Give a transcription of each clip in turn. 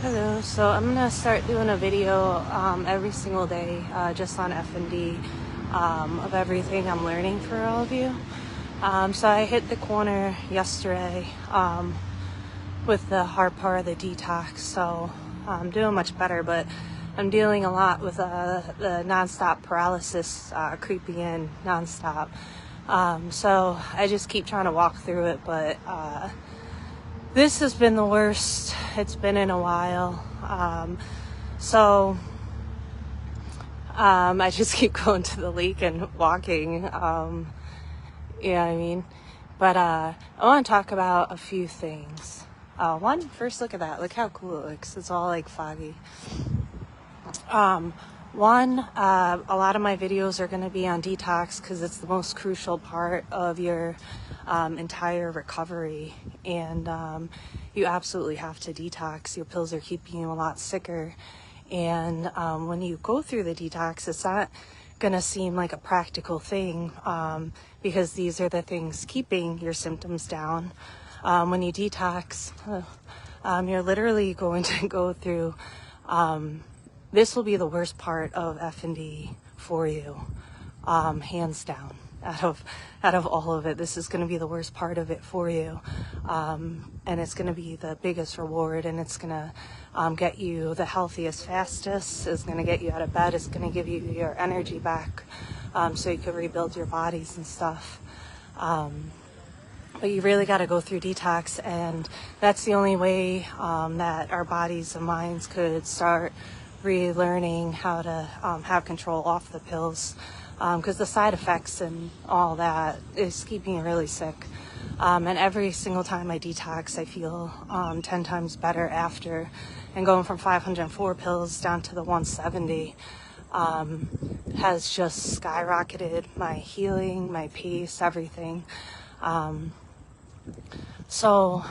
Hello, so I'm gonna start doing a video every single day just on F&D of everything I'm learning for all of you. So I hit the corner yesterday with the hard part of the detox, so I'm doing much better, but I'm dealing a lot with the nonstop paralysis creeping in nonstop. So I just keep trying to walk through it, but this has been the worst it's been in a while. I just keep going to the lake and walking. You know what I mean? But I want to talk about a few things. One, first look at that. Look how cool it looks. It's all like foggy. A lot of my videos are going to be on detox because it's the most crucial part of your entire recovery, and you absolutely have to detox. Your pills are keeping you a lot sicker, and when you go through the detox, it's not going to seem like a practical thing because these are the things keeping your symptoms down. When you detox, you're literally going to go through this will be the worst part of F&D for you, hands down. Out of all of it, this is going to be the worst part of it for you, and it's going to be the biggest reward, and it's going to get you the healthiest, fastest. It's going to get you out of bed. It's going to give you your energy back, so you can rebuild your bodies and stuff. But you really got to go through detox, and that's the only way that our bodies and minds could start relearning how to have control off the pills, because the side effects and all that is keeping you really sick. And every single time I detox, I feel 10 times better after. And going from 504 pills down to the 170 has just skyrocketed my healing, my peace, everything. So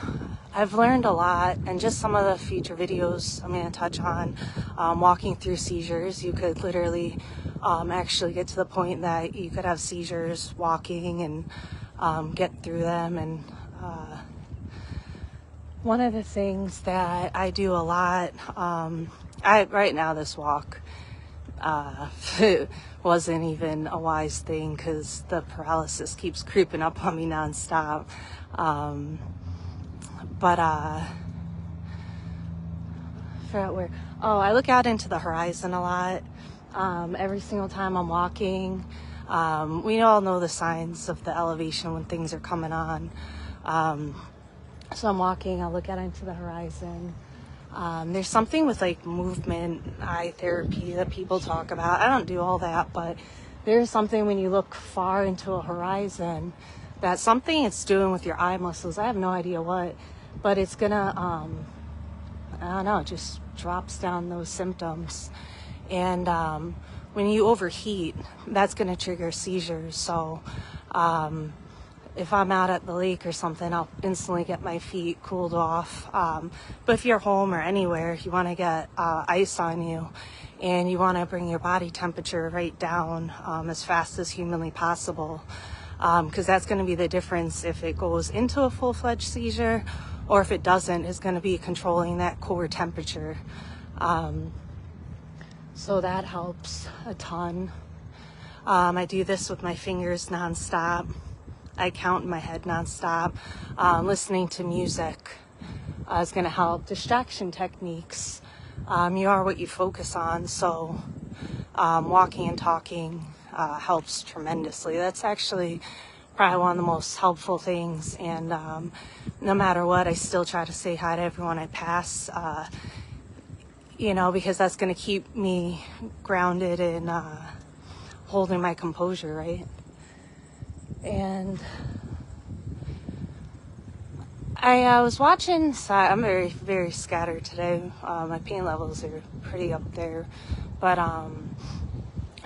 I've learned a lot, and just some of the future videos I'm going to touch on walking through seizures. You could literally actually get to the point that you could have seizures walking and get through them. And one of the things that I do a lot, right now this walk it wasn't even a wise thing because the paralysis keeps creeping up on me nonstop. I forgot where. Oh, I look out into the horizon a lot. Every single time I'm walking, we all know the signs of the elevation when things are coming on. So I'm walking, I look out into the horizon. There's something with like movement, eye therapy that people talk about. I don't do all that, but there's something when you look far into a horizon that something it's doing with your eye muscles. I have no idea what, but it's gonna, I don't know, it just drops down those symptoms. And when you overheat, that's gonna trigger seizures. So if I'm out at the lake or something, I'll instantly get my feet cooled off. But if you're home or anywhere, you want to get ice on you, and you want to bring your body temperature right down as fast as humanly possible, because that's going to be the difference if it goes into a full-fledged seizure or if it doesn't. Is going to be controlling that core temperature. So that helps a ton. I do this with my fingers nonstop. I count in my head nonstop. Listening to music is going to help. Distraction techniques. You are what you focus on. So walking and talking helps tremendously. That's actually probably one of the most helpful things. And no matter what, I still try to say hi to everyone I pass, because that's going to keep me grounded and holding my composure, right? And I was watching, I'm very, very scattered today. My pain levels are pretty up there. But I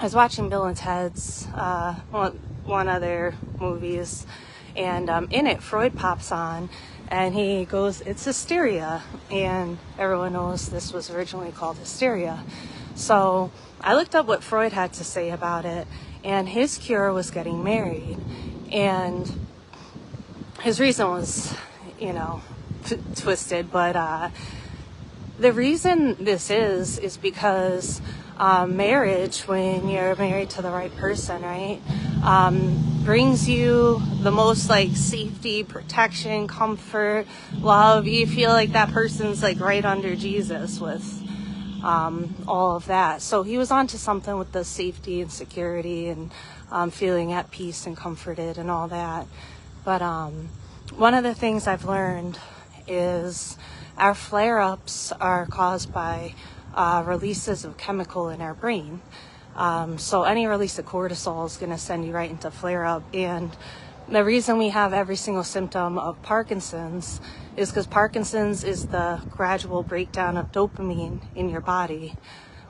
was watching Bill and Ted's, one of their movies. And in it, Freud pops on. And he goes, it's hysteria. And everyone knows this was originally called hysteria. So I looked up what Freud had to say about it. And his cure was getting married. And his reason was, twisted, but The reason this is because marriage, when you're married to the right person, right, brings you the most like safety, protection, comfort, love. You feel like that person's like right under Jesus with all of that. So he was onto something with the safety and security and feeling at peace and comforted and all that. But one of the things I've learned is our flare-ups are caused by releases of chemical in our brain. So any release of cortisol is going to send you right into flare-up. And the reason we have every single symptom of Parkinson's is because Parkinson's is the gradual breakdown of dopamine in your body,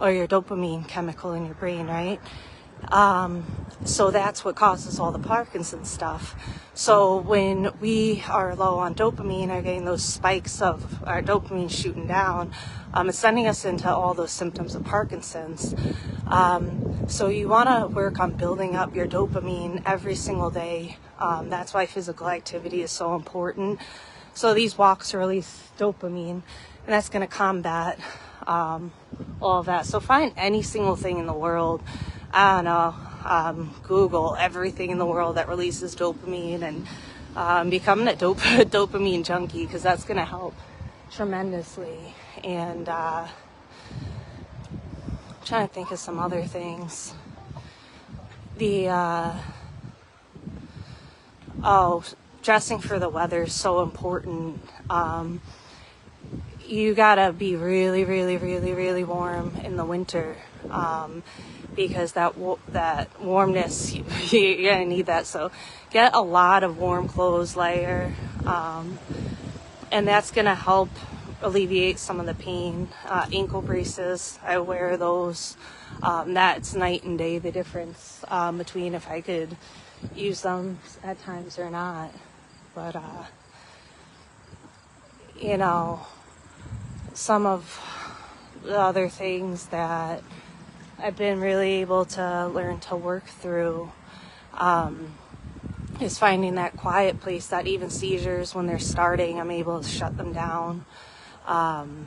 or your dopamine chemical in your brain, right? So that's what causes all the Parkinson's stuff. So when we are low on dopamine, or getting those spikes of our dopamine shooting down, it's sending us into all those symptoms of Parkinson's. So you want to work on building up your dopamine every single day. That's why physical activity is so important. So these walks release dopamine, and that's going to combat all of that. So find any single thing in the world, I don't know, Google everything in the world that releases dopamine, and become a dopamine junkie, because that's going to help tremendously. And I'm trying to think of some other things. Dressing for the weather is so important. You gotta be really, really, really, really warm in the winter, because that warmness, you're gonna need that. So get a lot of warm clothes, layer, and that's gonna help alleviate some of the pain. Ankle braces, I wear those. That's night and day, the difference between if I could use them at times or not. But some of the other things that I've been really able to learn to work through is finding that quiet place, that even seizures, when they're starting, I'm able to shut them down, or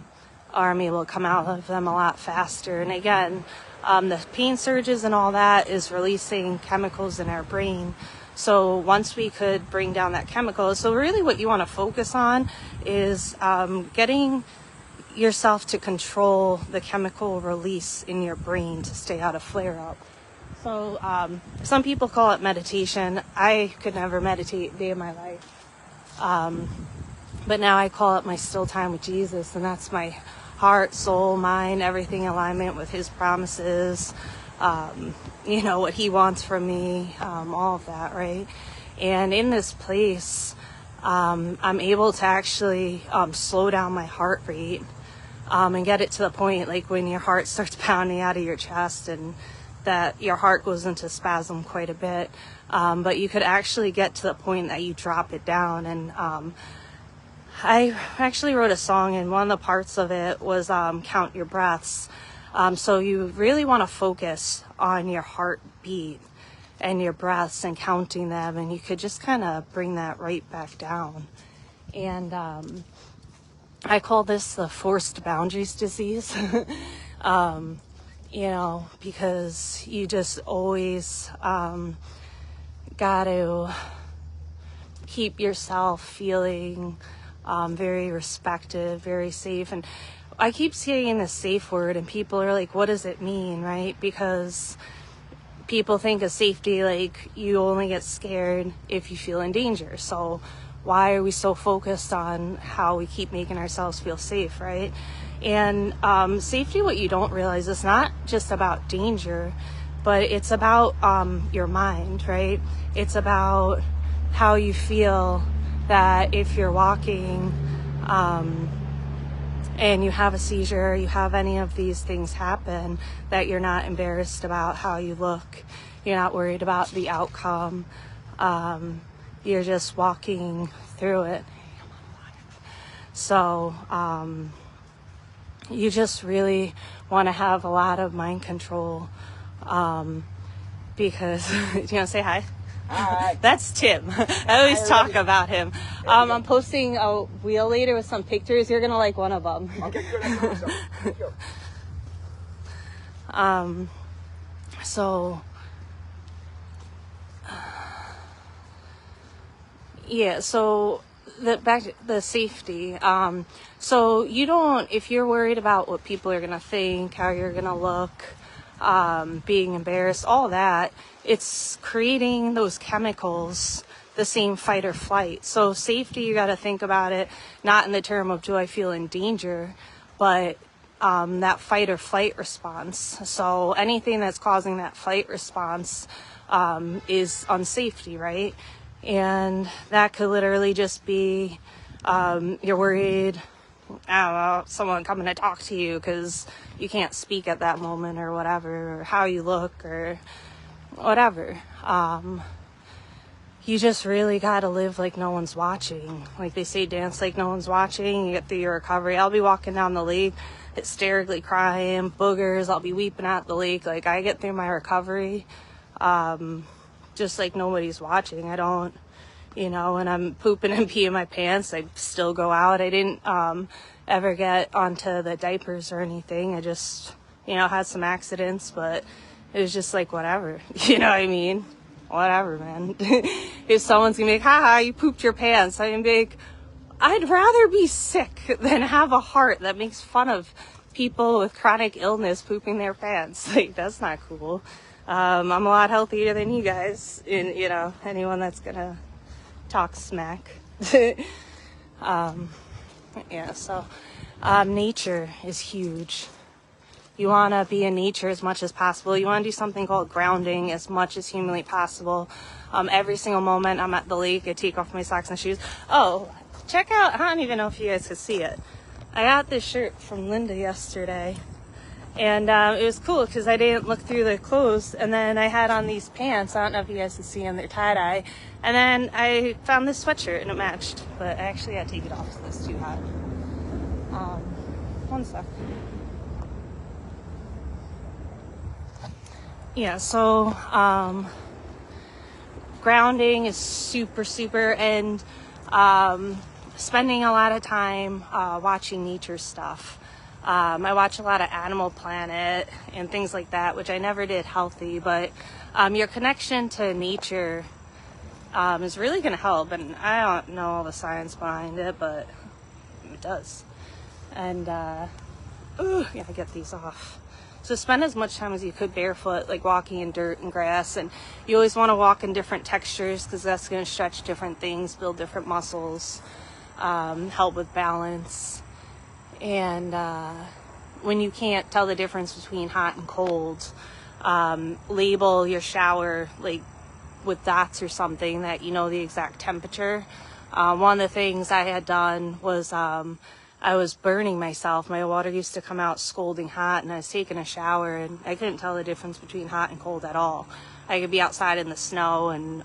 I'm able to come out of them a lot faster. And again, the pain surges and all that is releasing chemicals in our brain. So once we could bring down that chemical, so really what you want to focus on is getting yourself to control the chemical release in your brain to stay out of flare-up. So some people call it meditation. I could never meditate a day of my life. But now I call it my still time with Jesus, and that's my heart, soul, mind, everything in alignment with his promises, what he wants from me, all of that, right? And in this place, I'm able to actually slow down my heart rate, and get it to the point like when your heart starts pounding out of your chest and that your heart goes into spasm quite a bit. But you could actually get to the point that you drop it down. And I actually wrote a song, and one of the parts of it was count your breaths. So you really want to focus on your heartbeat and your breaths and counting them, and you could just kind of bring that right back down. And I call this the forced boundaries disease, because you just always got to keep yourself feeling very respected, very safe. And I keep saying the safe word, and people are like, what does it mean, right? Because people think of safety like you only get scared if you feel in danger. So why are we so focused on how we keep making ourselves feel safe, right? And safety, what you don't realize, is not just about danger, but it's about your mind, right? It's about how you feel that if you're walking and you have a seizure, you have any of these things happen, that you're not embarrassed about how you look. You're not worried about the outcome. You're just walking through it. So you just really want to have a lot of mind control, because do you want to say hi? Hi. That's Tim. I always talk about him. I'm posting a wheel later with some pictures. You're gonna like one of them. Okay, good. I know so. Thank you. So yeah, so back to the safety. So you don't, if you're worried about what people are gonna think, how you're gonna look, being embarrassed, all that, it's creating those chemicals, the same fight or flight. So safety, you got to think about it not in the term of do I feel in danger, but that fight or flight response. So anything that's causing that fight response is unsafety, right? And that could literally just be you're worried, I don't know, someone coming to talk to you because you can't speak at that moment or whatever, or how you look or whatever. You just really got to live like no one's watching. Like they say, dance like no one's watching. You get through your recovery. I'll be walking down the lake, hysterically crying, boogers. I'll be weeping at the lake. Like I get through my recovery just like nobody's watching. I don't, when I'm pooping and peeing my pants, I still go out. I didn't ever get onto the diapers or anything. I just, had some accidents, but it was just like whatever. You know what I mean? Whatever, man. If someone's gonna be like, haha, you pooped your pants, I'm gonna be like, I'd rather be sick than have a heart that makes fun of people with chronic illness pooping their pants. Like, that's not cool. I'm a lot healthier than you guys, and anyone that's gonna talk smack. Nature is huge. You want to be in nature as much as possible. You want to do something called grounding as much as humanly possible. Every single moment I'm at the lake, I take off my socks and shoes. Oh, check out, I don't even know if you guys could see it. I got this shirt from Linda yesterday. And it was cool because I didn't look through the clothes. And then I had on these pants. I don't know if you guys can see them. They're tie-dye. And then I found this sweatshirt and it matched. But I actually had to take it off because it's too hot. One sec. Yeah, so grounding is super, super, and spending a lot of time watching nature stuff. I watch a lot of Animal Planet and things like that, which I never did healthy, but your connection to nature is really going to help. And I don't know all the science behind it, but it does. And I get these off. So spend as much time as you could barefoot, like walking in dirt and grass. And you always want to walk in different textures because that's going to stretch different things, build different muscles, help with balance. And when you can't tell the difference between hot and cold, label your shower like with dots or something that you know the exact temperature. One of the things I had done was I was burning myself. My water used to come out scalding hot, and I was taking a shower, and I couldn't tell the difference between hot and cold at all. I could be outside in the snow and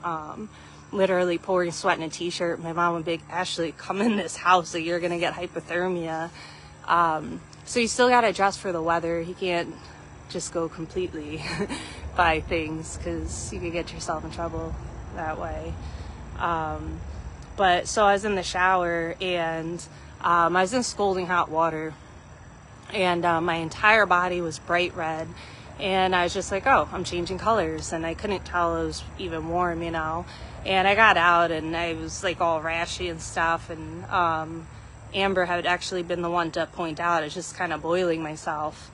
literally pouring sweat in a t-shirt. My mom would be like, Ashley, come in this house, or you're gonna get hypothermia. So you still gotta adjust for the weather. You can't just go completely by things because you could get yourself in trouble that way. But so I was in the shower and I was in scalding hot water, and my entire body was bright red, and I was just like, oh, I'm changing colors, and I couldn't tell it was even warm, and I got out and I was like all rashy and stuff, and Amber had actually been the one to point out it's just kind of boiling myself.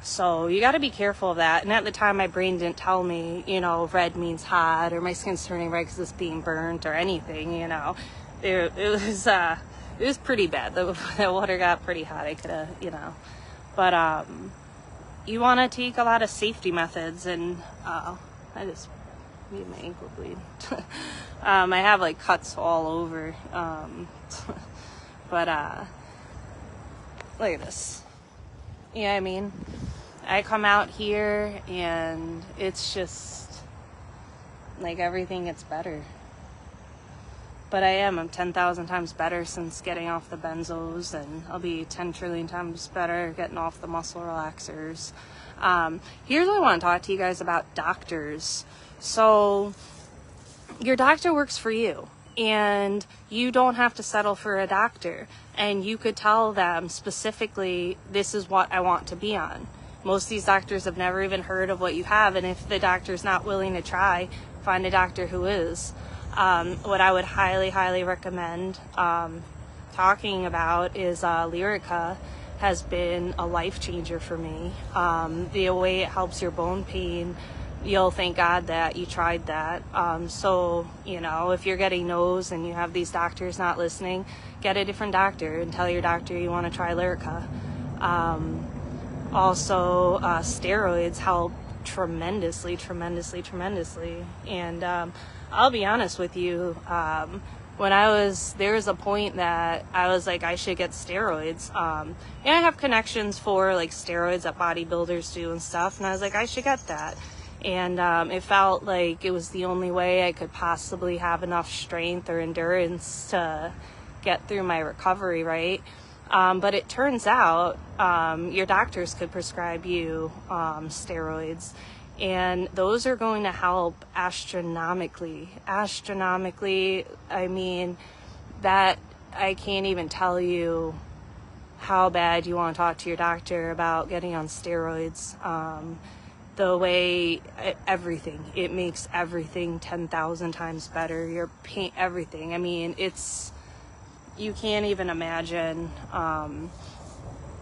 So you got to be careful of that. And at the time, my brain didn't tell me, red means hot, or my skin's turning red because it's being burnt, or anything. It was pretty bad. The water got pretty hot. I could have, But you want to take a lot of safety methods, and I just made my ankle bleed. I have like cuts all over. But look at this. You know what I mean? I come out here and it's just like everything gets better. but I'm 10,000 times better since getting off the benzos, and I'll be 10 trillion times better getting off the muscle relaxers. Here's what I want to talk to you guys about: doctors. So your doctor works for you, and you don't have to settle for a doctor, and you could tell them specifically, this is what I want to be on. Most of these doctors have never even heard of what you have, and if the doctor's not willing to try, find a doctor who is. What I would highly recommend talking about is Lyrica. Has been a life changer for me. The way it helps your bone pain, you'll thank God that you tried that. So, if you're getting no's and you have these doctors not listening, get a different doctor and tell your doctor you want to try Lyrica. Also, steroids help tremendously. And I'll be honest with you, there was a point that I was like, I should get steroids. And I have connections for like steroids that bodybuilders do and stuff. And I was like, I should get that. And it felt like it was the only way I could possibly have enough strength or endurance to get through my recovery, right? But it turns out your doctors could prescribe you steroids. And those are going to help astronomically. I mean, that I can't even tell you how bad you want to talk to your doctor about getting on steroids. The way everything, it makes everything 10,000 times better. Your pain, everything. I mean, you can't even imagine.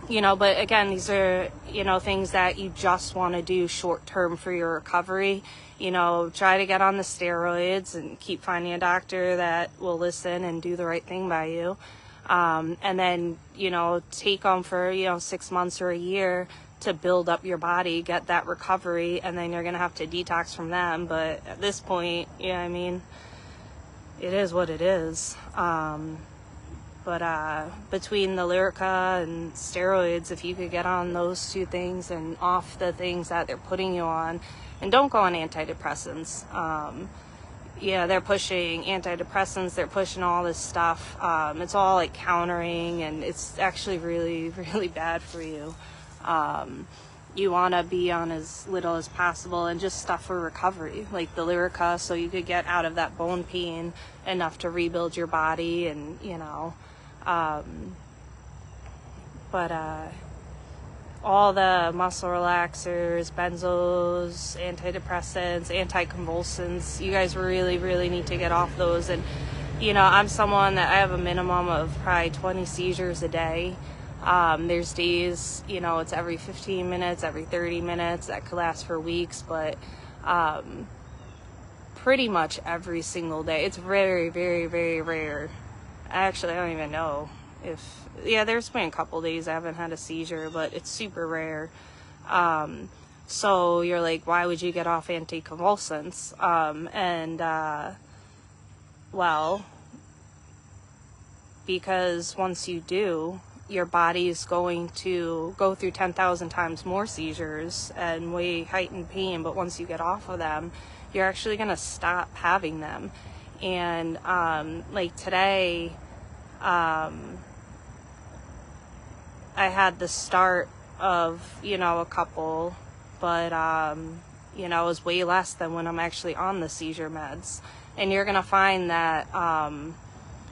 But again, these are, things that you just want to do short term for your recovery. Try to get on the steroids and keep finding a doctor that will listen and do the right thing by you. And then, take them for, 6 months or a year to build up your body, get that recovery, and then you're going to have to detox from them. But at this point, it is what it is. But between the Lyrica and steroids, if you could get on those two things and off the things that they're putting you on, and don't go on antidepressants. They're pushing antidepressants, they're pushing all this stuff. It's all like countering, and it's actually really, really bad for you. You want to be on as little as possible and just stuff for recovery, like the Lyrica, so you could get out of that bone pain enough to rebuild your body, and all the muscle relaxers, benzos, antidepressants, anticonvulsants, you guys really, really need to get off those. And I'm someone that I have a minimum of probably 20 seizures a day. There's days, it's every 15 minutes, every 30 minutes, that could last for weeks, but pretty much every single day. It's very, very, very rare. Actually, I don't even know there's been a couple days I haven't had a seizure, but it's super rare. So you're like, why would you get off anticonvulsants? Because once you do, your body's going to go through 10,000 times more seizures and way heightened pain, but once you get off of them, you're actually going to stop having them. And like today, I had the start of, a couple, but, it was way less than when I'm actually on the seizure meds. And you're going to find that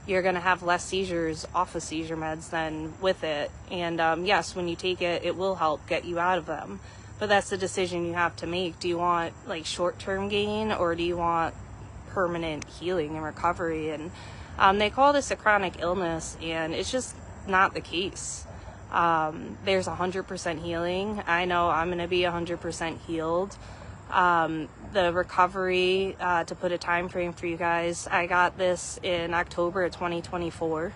you're going to have less seizures off of seizure meds than with it. And yes, when you take it, it will help get you out of them. But that's the decision you have to make. Do you want like short-term gain, or do you want permanent healing and recovery? And they call this a chronic illness, and it's just not the case. There's 100% healing. I know I'm going to be 100% healed. The recovery, to put a time frame for you guys, I got this in October of 2024.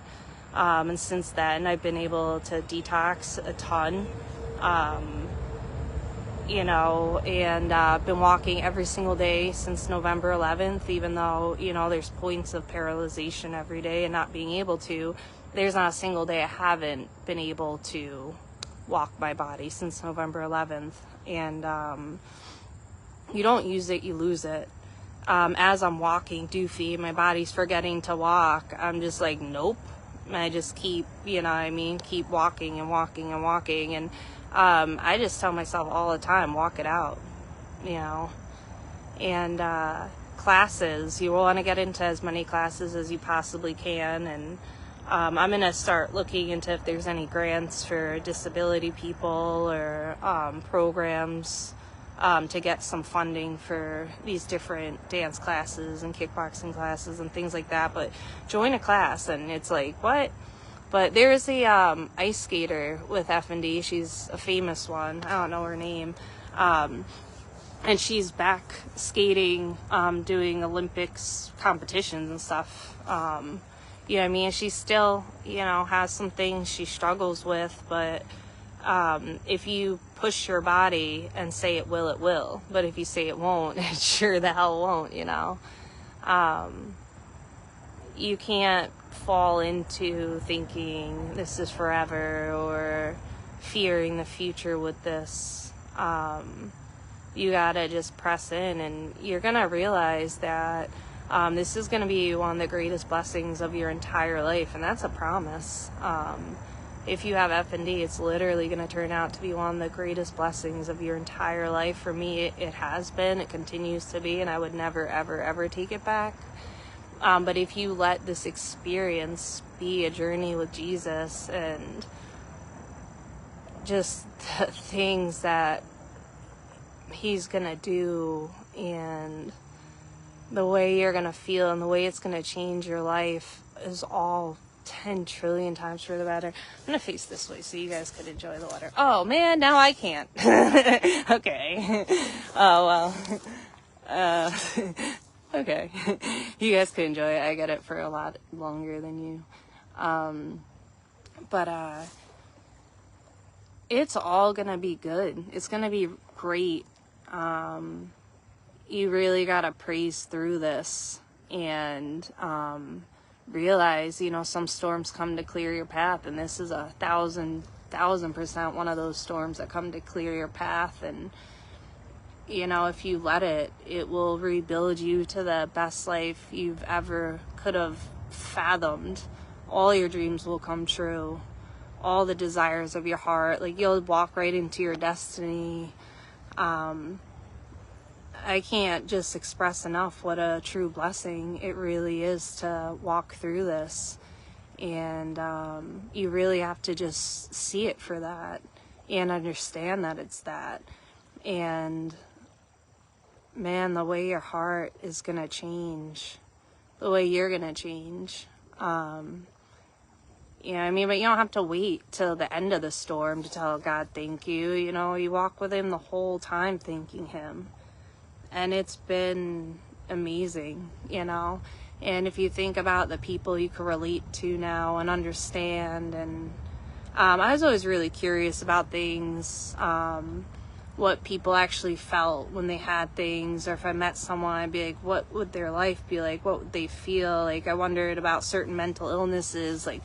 And since then, I've been able to detox a ton. And been walking every single day since November 11th, even though, there's points of paralyzation every day and not being able to. There's not a single day I haven't been able to walk my body since November 11th. And you don't use it, you lose it. as I'm walking doofy, my body's forgetting to walk, I'm just like, nope. And I just keep, you know what I mean, keep walking and walking and walking. And I just tell myself all the time, walk it out, you know. And classes, you want to get into as many classes as you possibly can. And I'm going to start looking into if there's any grants for disability people or programs to get some funding for these different dance classes and kickboxing classes and things like that. But join a class, and it's like, what? But there's a ice skater with F&D. She's a famous one. I don't know her name. And she's back skating, doing Olympics competitions and stuff. You know what I mean? She still, you know, has some things she struggles with, but if you push your body and say it will, it will. But if you say it won't, it sure the hell won't, you know. You can't fall into thinking this is forever or fearing the future with this. You gotta just press in, and you're gonna realize that this is gonna be one of the greatest blessings of your entire life, and that's a promise. If you have F&D, it's literally going to turn out to be one of the greatest blessings of your entire life. For me, it has been, it continues to be, and I would never, ever, ever take it back. But if you let this experience be a journey with Jesus and just the things that he's going to do and the way you're going to feel and the way it's going to change your life is all 10 trillion times for the better. I'm gonna face this way so you guys could enjoy the water. Oh man, now I can't. Okay. Oh well. Okay. You guys could enjoy it. I get it for a lot longer than you. But it's all gonna be good. It's gonna be great. You really gotta praise through this and realize, you know, some storms come to clear your path, and this is 1,000% one of those storms that come to clear your path. And you know, if you let it, it will rebuild you to the best life you've ever could have fathomed. All your dreams will come true, all the desires of your heart, like you'll walk right into your destiny. I can't just express enough what a true blessing it really is to walk through this. And you really have to just see it for that and understand that it's that. And man, the way your heart is going to change, the way you're going to change. Yeah, I mean, but you don't have to wait till the end of the storm to tell God thank you. You know, you walk with him the whole time thanking him. And it's been amazing, you know. And if you think about the people you can relate to now and understand, and I was always really curious about things, what people actually felt when they had things, or if I met someone, I'd be like, what would their life be like? What would they feel like? I wondered about certain mental illnesses. Like,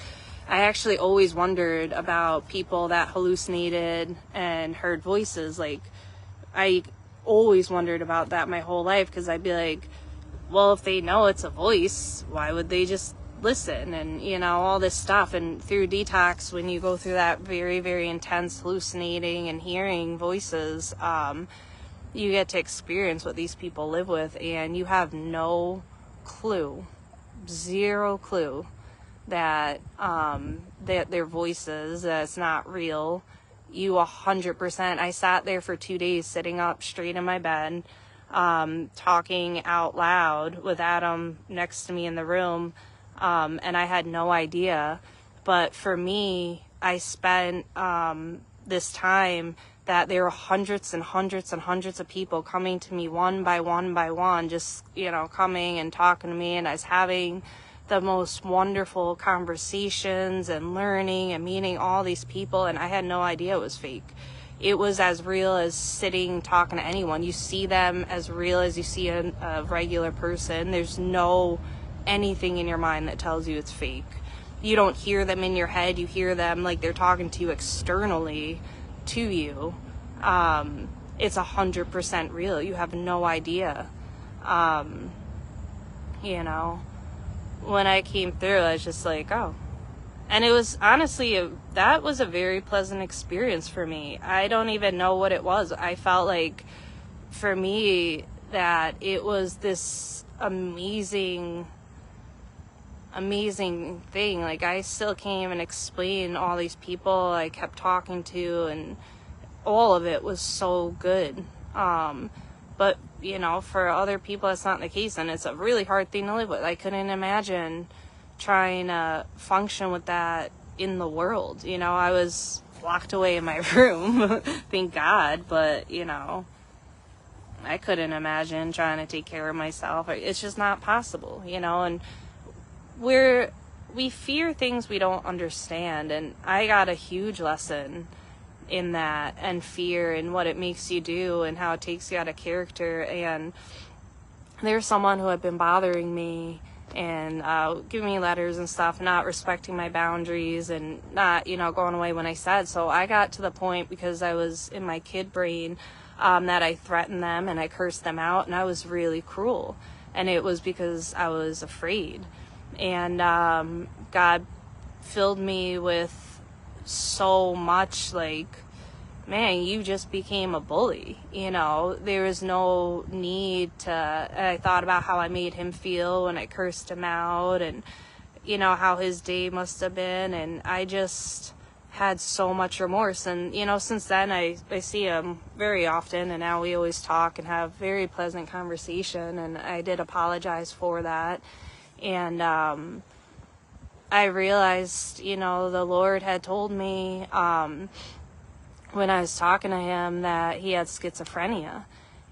I actually always wondered about people that hallucinated and heard voices. Like, I always wondered about that my whole life, because I'd be like, well, if they know it's a voice, why would they just listen? And you know, all this stuff. And through detox, when you go through that very, very intense hallucinating and hearing voices, you get to experience what these people live with, and you have no clue, zero clue that their voices, that it's not real. You 100%. I sat there for 2 days sitting up straight in my bed, talking out loud with Adam next to me in the room, and I had no idea. But for me, I spent this time that there were hundreds and hundreds and hundreds of people coming to me one by one, just, you know, coming and talking to me, and I was having the most wonderful conversations and learning and meeting all these people, and I had no idea it was fake. It was as real as sitting talking to anyone. You see them as real as you see a regular person. There's no anything in your mind that tells you it's fake. You don't hear them in your head. You hear them like they're talking to you externally to you. It's 100% real. You have no idea. You know, when I came through, I was just like, oh. And it was honestly, that was a very pleasant experience for me. I don't even know what it was. I felt like, for me, that it was this amazing thing. Like, I still came and explained all these people I kept talking to, and all of it was so good. But, you know, for other people, that's not the case, and it's a really hard thing to live with. I couldn't imagine trying to function with that in the world. You know, I was locked away in my room, thank God, but, you know, I couldn't imagine trying to take care of myself. It's just not possible, you know, and we fear things we don't understand, and I got a huge lesson in that, and fear and what it makes you do and how it takes you out of character. And there's someone who had been bothering me and giving me letters and stuff, not respecting my boundaries and not, you know, going away when I said. So I got to the point, because I was in my kid brain, that I threatened them and I cursed them out, and I was really cruel, and it was because I was afraid. And God filled me with so much, like, man, you just became a bully, you know. There was no need to. I thought about how I made him feel when I cursed him out, and, you know, how his day must have been, and I just had so much remorse. And, you know, since then I see him very often, and now we always talk and have very pleasant conversation, and I did apologize for that. And I realized, you know, the Lord had told me when I was talking to him that he had schizophrenia.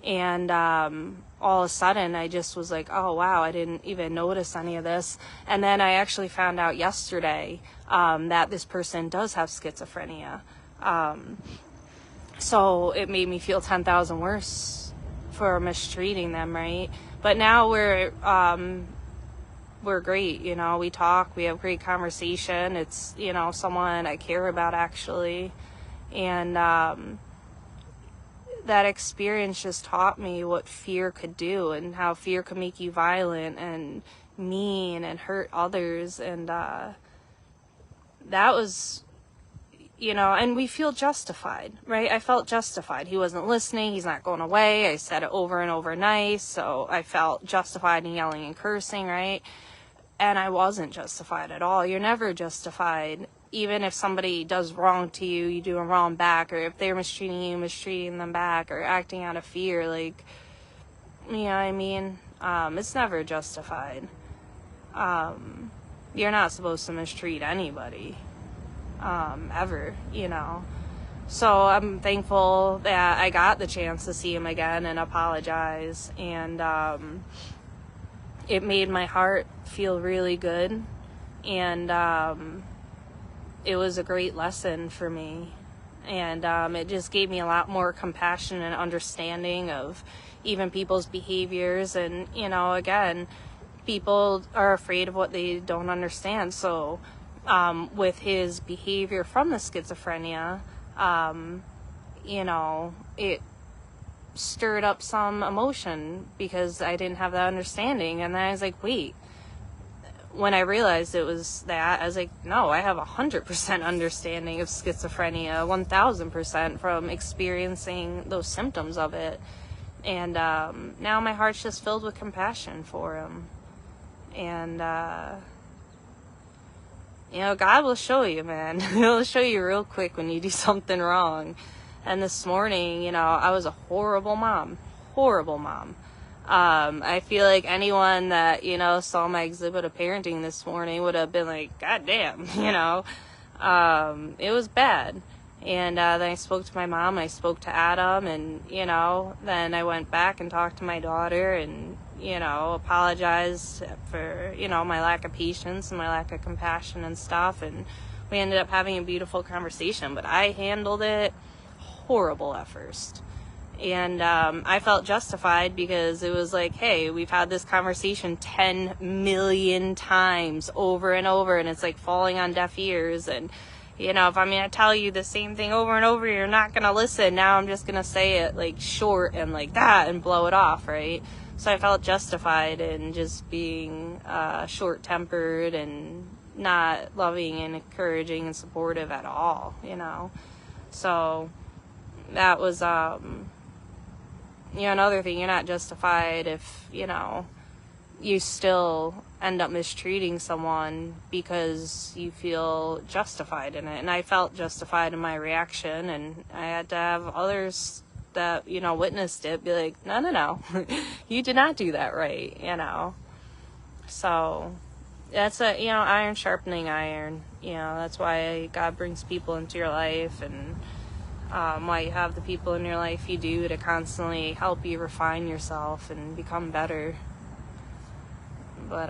And all of a sudden I just was like, oh wow, I didn't even notice any of this. And then I actually found out yesterday that this person does have schizophrenia. So it made me feel 10,000 worse for mistreating them, right? But now we're great, you know, we talk, we have great conversation. It's, you know, someone I care about, actually. And that experience just taught me what fear could do, and how fear could make you violent and mean and hurt others. And that was, you know, and we feel justified, right? I felt justified. He wasn't listening. He's not going away. I said it over and over nice. So I felt justified in yelling and cursing, right? And I wasn't justified at all. You're never justified. Even if somebody does wrong to you, you do wrong back, or if they're mistreating you, mistreating them back, or acting out of fear, like, you know what I mean? It's never justified. You're not supposed to mistreat anybody, ever, you know? So I'm thankful that I got the chance to see him again and apologize, and it made my heart feel really good, and it was a great lesson for me, and it just gave me a lot more compassion and understanding of even people's behaviors. And, you know, again, people are afraid of what they don't understand. So with his behavior from the schizophrenia, you know, it stirred up some emotion because I didn't have that understanding. And then I was like, wait, when I realized it was that, I was like, no, I have 100% understanding of schizophrenia, 1000% from experiencing those symptoms of it. And now my heart's just filled with compassion for him. And you know, God will show you, man. He'll show you real quick when you do something wrong. And this morning, you know, I was a horrible mom. I feel like anyone that, you know, saw my exhibit of parenting this morning would have been like, God damn, you know. It was bad. And then I spoke to my mom, I spoke to Adam, and, you know, then I went back and talked to my daughter and, you know, apologized for, you know, my lack of patience and my lack of compassion and stuff. And we ended up having a beautiful conversation, but I handled it horrible at first. And I felt justified because it was like, hey, we've had this conversation 10 million times over and over, and it's like falling on deaf ears. And, you know, if I'm going to tell you the same thing over and over, you're not going to listen. Now I'm just going to say it like short and like that and blow it off, right? So I felt justified in just being short-tempered and not loving and encouraging and supportive at all, you know. So that was, another thing. You're not justified if, you still end up mistreating someone because you feel justified in it. And I felt justified in my reaction, and I had to have others that, witnessed it be like, no, you did not do that right, So that's iron sharpening iron. That's why God brings people into your life, and why you have the people in your life you do, to constantly help you refine yourself and become better. But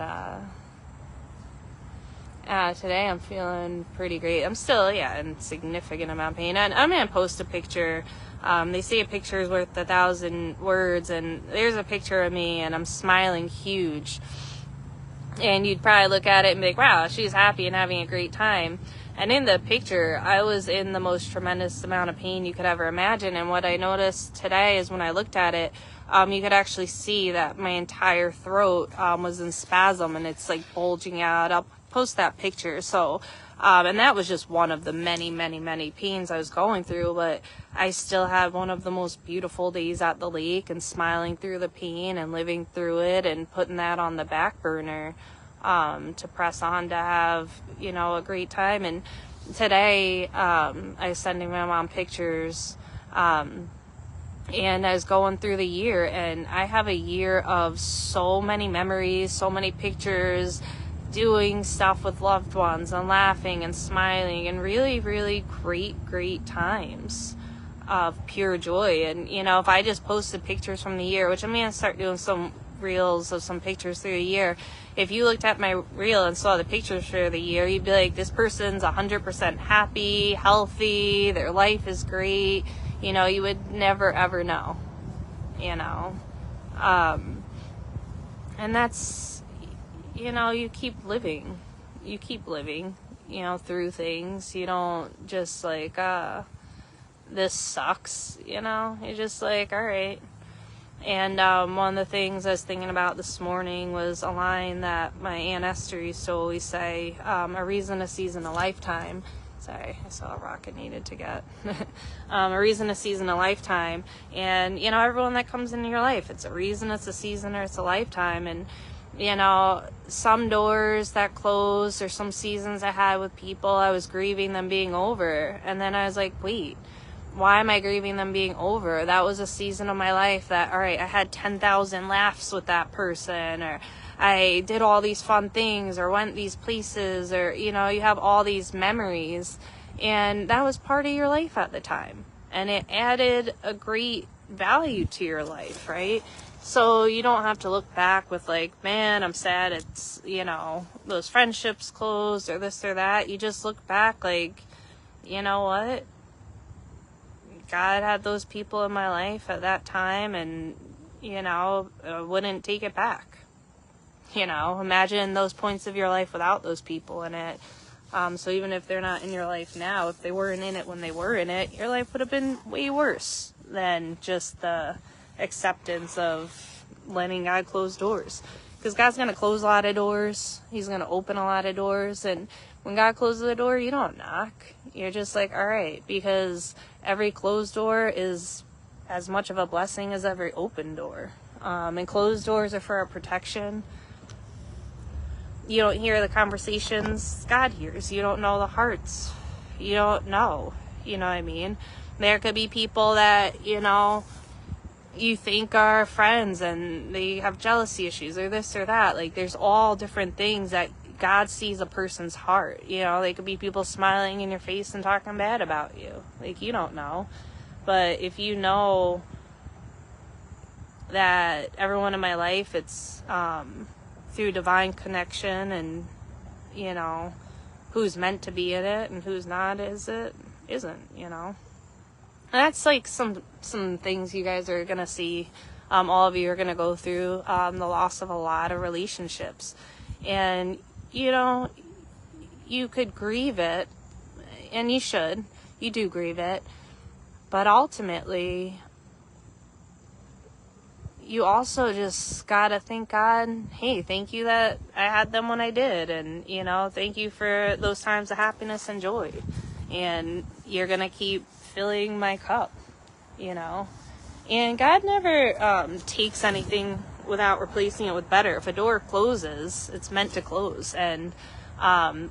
today I'm feeling pretty great. I'm still, in significant amount of pain. And I'm going to post a picture. They say a picture is worth 1,000 words, and there's a picture of me, and I'm smiling huge. And you'd probably look at it and be like, wow, she's happy and having a great time. And in the picture, I was in the most tremendous amount of pain you could ever imagine. And what I noticed today is when I looked at it, you could actually see that my entire throat was in spasm, and it's like bulging out. I'll post that picture. So, and that was just one of the many, many, many pains I was going through, but I still had one of the most beautiful days at the lake, and smiling through the pain and living through it and putting that on the back burner to press on to have, a great time. And today, I was sending my mom pictures, and I was going through the year, and I have a year of so many memories, so many pictures, doing stuff with loved ones and laughing and smiling, and really, really great times of pure joy. And, if I just posted pictures from the year, which I'm going to start doing some reels of some pictures through the year. If you looked at my reel and saw the pictures for the year, you'd be like, this person's 100% happy, healthy, their life is great. You would never, ever know, and that's, you keep living, through things. You don't just like, this sucks, you're just like, all right. And one of the things I was thinking about this morning was a line that my Aunt Esther used to always say, a reason, a season, a lifetime. Sorry, I saw a rock I needed to get. A reason, a season, a lifetime. And, everyone that comes into your life, it's a reason, it's a season, or it's a lifetime. And, some doors that closed, or some seasons I had with people, I was grieving them being over. And then I was like, wait, why am I grieving them being over? That was a season of my life that, all right, I had 10,000 laughs with that person, or I did all these fun things, or went these places, or, you have all these memories, and that was part of your life at the time, and it added a great value to your life, right? So you don't have to look back with like, man, I'm sad it's, those friendships closed, or this or that. You just look back like, you know what? God had those people in my life at that time, and, I wouldn't take it back. Imagine those points of your life without those people in it. So even if they're not in your life now, if they weren't in it when they were in it, your life would have been way worse than just the acceptance of letting God close doors. Because God's going to close a lot of doors. He's going to open a lot of doors. And when God closes a door, you don't knock. You're just like, all right, because every closed door is as much of a blessing as every open door. And closed doors are for our protection. You don't hear the conversations God hears. You don't know the hearts. You don't know. You know what I mean? There could be people that, you think are friends, and they have jealousy issues, or this or that. Like, there's all different things that God sees a person's heart. They could be people smiling in your face and talking bad about you. Like, you don't know. But if you know that everyone in my life, it's through divine connection, and who's meant to be in it and who's not isn't. And that's like some things you guys are gonna see. All of you are gonna go through the loss of a lot of relationships, and you could grieve it, and you do grieve it, but ultimately you also just gotta thank God. Hey, thank you that I had them when I did, and thank you for those times of happiness and joy, and you're gonna keep filling my cup, and God never takes anything without replacing it with better. If a door closes, it's meant to close, and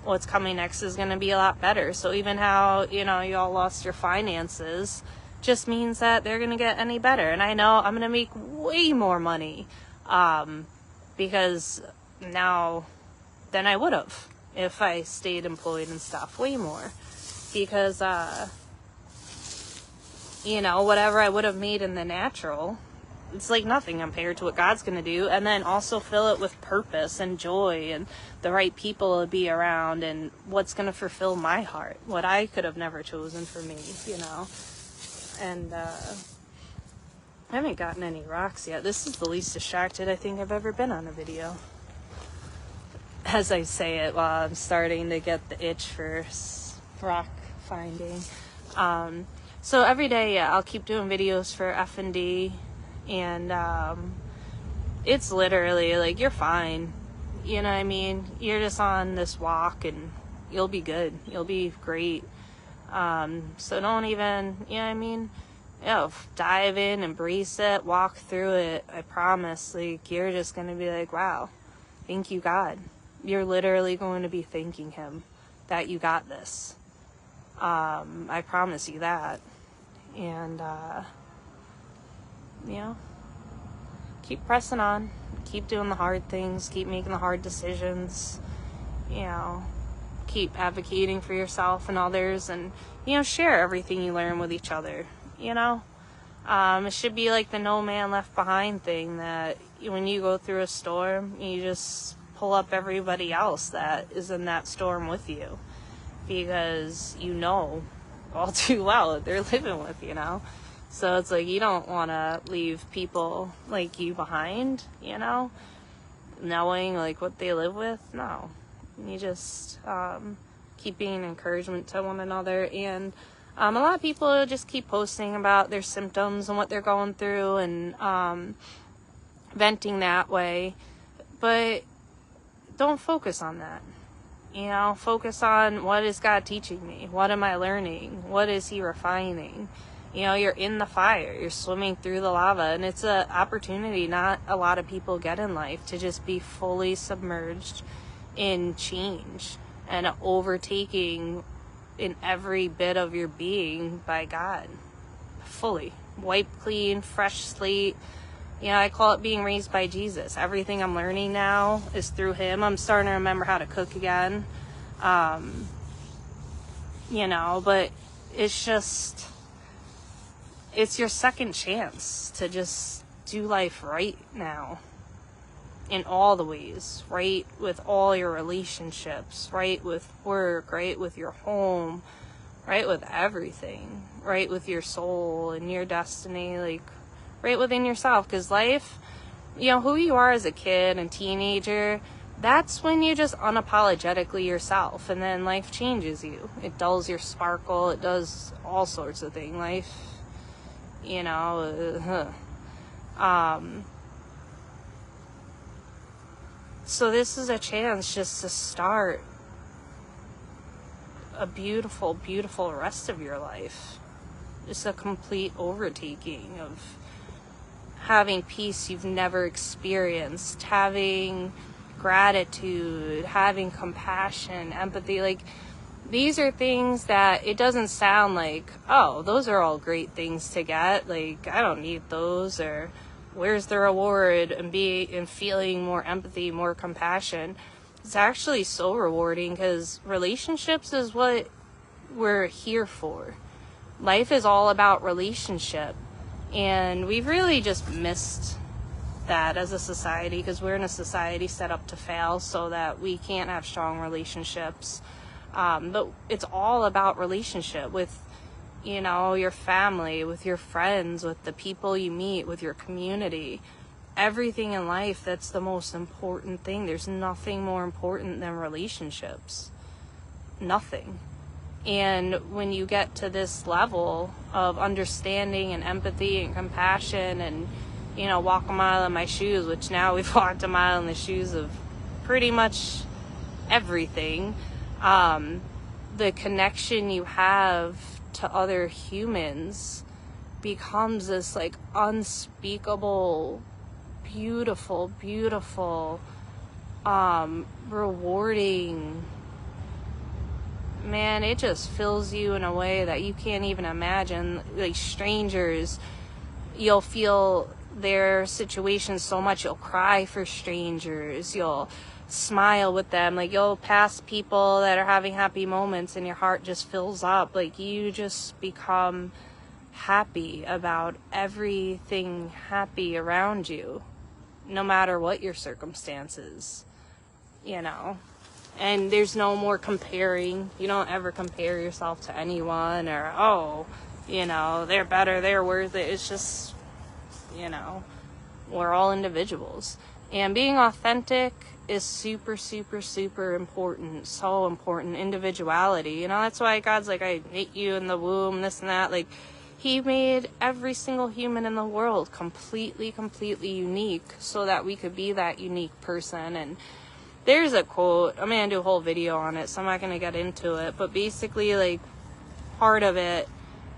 what's coming next is gonna be a lot better. So even how you all lost your finances just means that they're gonna get any better. And I know I'm gonna make way more money because now than I would have if I stayed employed and stuff. Way more, because whatever I would have made in the natural, it's like nothing compared to what God's gonna do. And then also fill it with purpose and joy and the right people to be around, and what's gonna fulfill my heart, what I could have never chosen for me. And I haven't gotten any rocks yet. This is the least distracted I think I've ever been on a video. As I say it while I'm starting to get the itch for rock finding. So every day, I'll keep doing videos for F&D, and it's literally like, you're fine. You know what I mean? You're just on this walk and you'll be good. You'll be great. So don't even, dive in, embrace it, walk through it. I promise, like, you're just going to be like, wow, thank you, God. You're literally going to be thanking him that you got this. I promise you that. And, keep pressing on, keep doing the hard things, keep making the hard decisions, keep advocating for yourself and others, and share everything you learn with each other. It should be like the no man left behind thing, that when you go through a storm, you just pull up everybody else that is in that storm with you, because all too well that they're living with. So it's like, you don't want to leave people like you behind, knowing like what they live with. No, you just keep being encouragement to one another. And a lot of people just keep posting about their symptoms and what they're going through, and venting that way. But don't focus on that. Focus on, what is God teaching me? What am I learning? What is he refining? You're in the fire, you're swimming through the lava, and it's an opportunity not a lot of people get in life, to just be fully submerged in change and overtaking in every bit of your being by God. Fully wiped clean, fresh slate. I call it being raised by Jesus. Everything I'm learning now is through him. I'm starting to remember how to cook again. But it's just, it's your second chance to just do life right now. In all the ways. Right with all your relationships. Right with work. Right with your home. Right with everything. Right with your soul and your destiny. Like, right within yourself. Because life, who you are as a kid and teenager, that's when you just unapologetically yourself. And then life changes you. It dulls your sparkle. It does all sorts of things. Life, so this is a chance just to start a beautiful, beautiful rest of your life. Just a complete overtaking of having peace you've never experienced, having gratitude, having compassion, empathy. Like, these are things that it doesn't sound like, oh, those are all great things to get. Like, I don't need those, or where's the reward and feeling more empathy, more compassion. It's actually so rewarding, because relationships is what we're here for. Life is all about relationship. And we've really just missed that as a society, because we're in a society set up to fail so that we can't have strong relationships. But it's all about relationship with, your family, with your friends, with the people you meet, with your community. Everything in life, that's the most important thing. There's nothing more important than relationships. Nothing. And when you get to this level of understanding and empathy and compassion and walk a mile in my shoes, which now we've walked a mile in the shoes of pretty much everything. The connection you have to other humans becomes this like unspeakable, beautiful, rewarding, man, it just fills you in a way that you can't even imagine. Like strangers, you'll feel their situation so much, you'll cry for strangers, you'll smile with them, like you'll pass people that are having happy moments and your heart just fills up, like you just become happy about everything happy around you, no matter what your circumstances, and there's no more comparing. You don't ever compare yourself to anyone, or they're better, they're worth it. It's just, we're all individuals, and being authentic is super, super, super important. So important. Individuality. That's why God's like, I knit you in the womb, this and that. Like, he made every single human in the world completely, completely unique so that we could be that unique person. And there's a quote, I'm going to do a whole video on it, so I'm not going to get into it. But basically, like, part of it,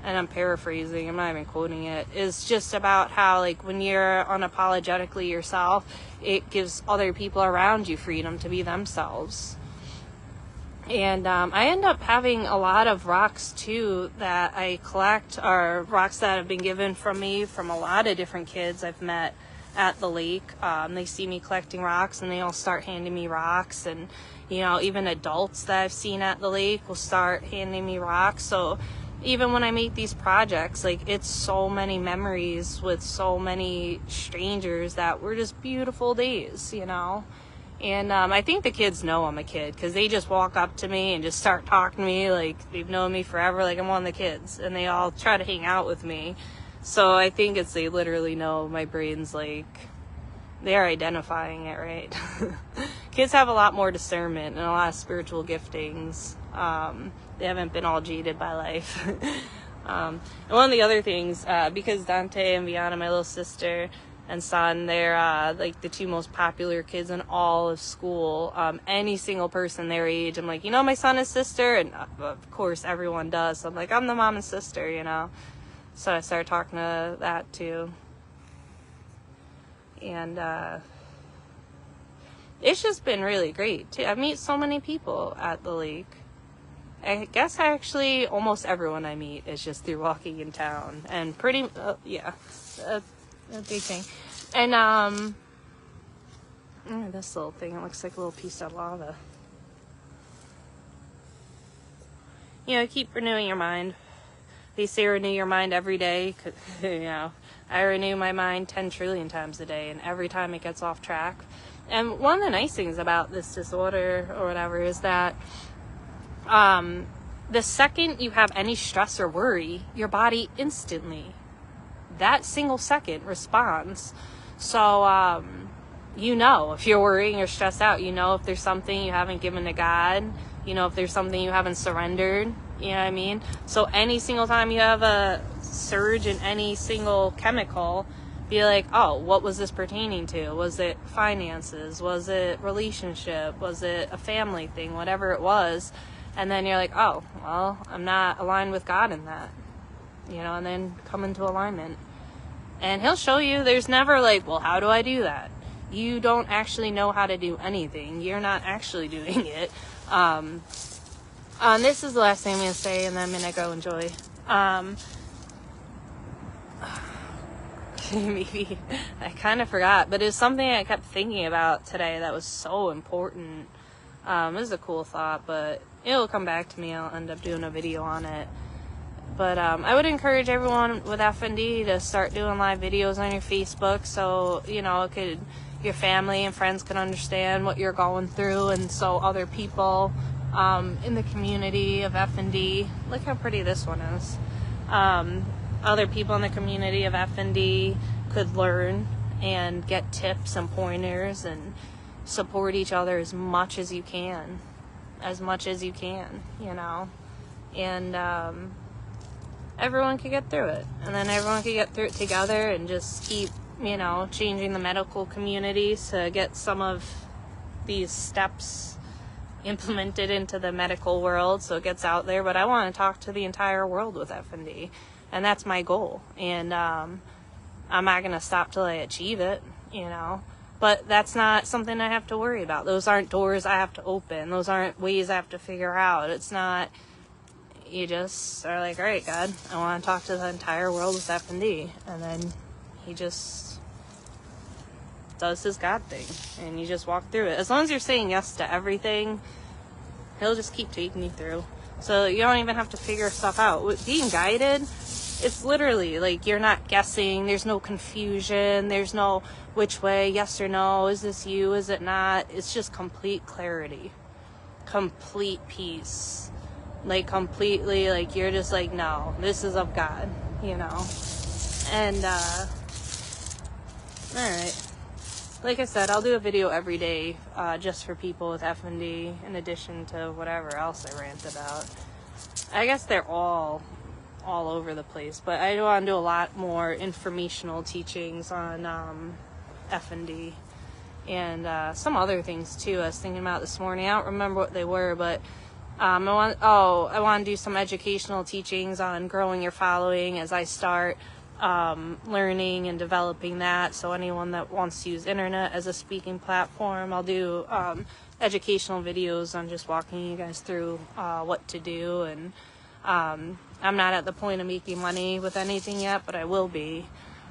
and I'm paraphrasing, I'm not even quoting it, is just about how, like, when you're unapologetically yourself, it gives other people around you freedom to be themselves. And I end up having a lot of rocks, too, that I collect, are rocks that have been given from me from a lot of different kids I've met at the lake. They see me collecting rocks, and they all start handing me rocks. And, even adults that I've seen at the lake will start handing me rocks. So even when I make these projects, like, it's so many memories with so many strangers that were just beautiful days, And I think the kids know I'm a kid, because they just walk up to me and just start talking to me like they've known me forever, like I'm one of the kids, and they all try to hang out with me. So I think they literally know. My brain's like, they're identifying it, right? Kids have a lot more discernment and a lot of spiritual giftings. They haven't been all jaded by life. And one of the other things, because Dante and Viana, my little sister and son, they're like the two most popular kids in all of school. Any single person their age, I'm like, my son and sister, and of course everyone does. So I'm like, I'm the mom and sister, So I started talking to that too. And it's just been really great too. I meet so many people at the lake. I guess actually almost everyone I meet is just through walking in town, and pretty a big thing. And this little thing, it looks like a little piece of lava. Keep renewing your mind. They say renew your mind every day. I renew my mind 10 trillion times a day, and every time it gets off track. And one of the nice things about this disorder or whatever is that the second you have any stress or worry, your body instantly, that single second, responds. So, if you're worrying or stressed out, if there's something you haven't given to God, if there's something you haven't surrendered, you know what I mean? So any single time you have a surge in any single chemical, be like, oh, what was this pertaining to? Was it finances? Was it relationship? Was it a family thing? Whatever it was. And then you're like, oh, well, I'm not aligned with God in that, and then come into alignment. And he'll show you. There's never like, well, how do I do that? You don't actually know how to do anything. You're not actually doing it. This is the last thing I'm going to say, and then I'm going to go enjoy. Maybe I kind of forgot, but it's something I kept thinking about today that was so important. It was a cool thought, but it'll come back to me. I'll end up doing a video on it. But I would encourage everyone with FND to start doing live videos on your Facebook, so your family and friends can understand what you're going through, and so other people in the community of FND, look how pretty this one is. Other people in the community of FND could learn and get tips and pointers and support each other as much as you can, and everyone could get through it, and then everyone could get through it together and just keep you know, changing the medical community to get some of these steps implemented into the medical world so it gets out there. But I want to talk to the entire world with F&D, and that's my goal. And I'm not going to stop till I achieve it, you know. But that's not something I have to worry about. Those aren't doors I have to open. Those aren't ways I have to figure out. It's not, you just are like, all right, God, I want to talk to the entire world with F&D. And then he just does his God thing. And you just walk through it. As long as you're saying yes to everything, he'll just keep taking you through. So you don't even have to figure stuff out. With being guided, it's literally like you're not guessing. There's no confusion. There's no which way, yes or no. Is this you? Is it not? It's just complete clarity. Complete peace. Like completely, like you're just like, no, this is of God, you know? And, alright. Like I said, I'll do a video every day, just for people with F&D, in addition to whatever else I rant about. I guess they're all over the place, but I want to do a lot more informational teachings on F&D and some other things too. I was thinking about this morning. I don't remember what they were, but I want to do some educational teachings on growing your following as I start learning and developing that. So anyone that wants to use internet as a speaking platform, I'll do educational videos on just walking you guys through what to do. And I'm not at the point of making money with anything yet, but I will be.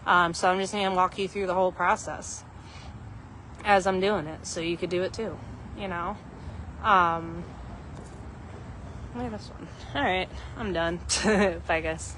So I'm just going to walk you through the whole process as I'm doing it, so you could do it too, you know. Look at this one. Alright, I'm done, I guess.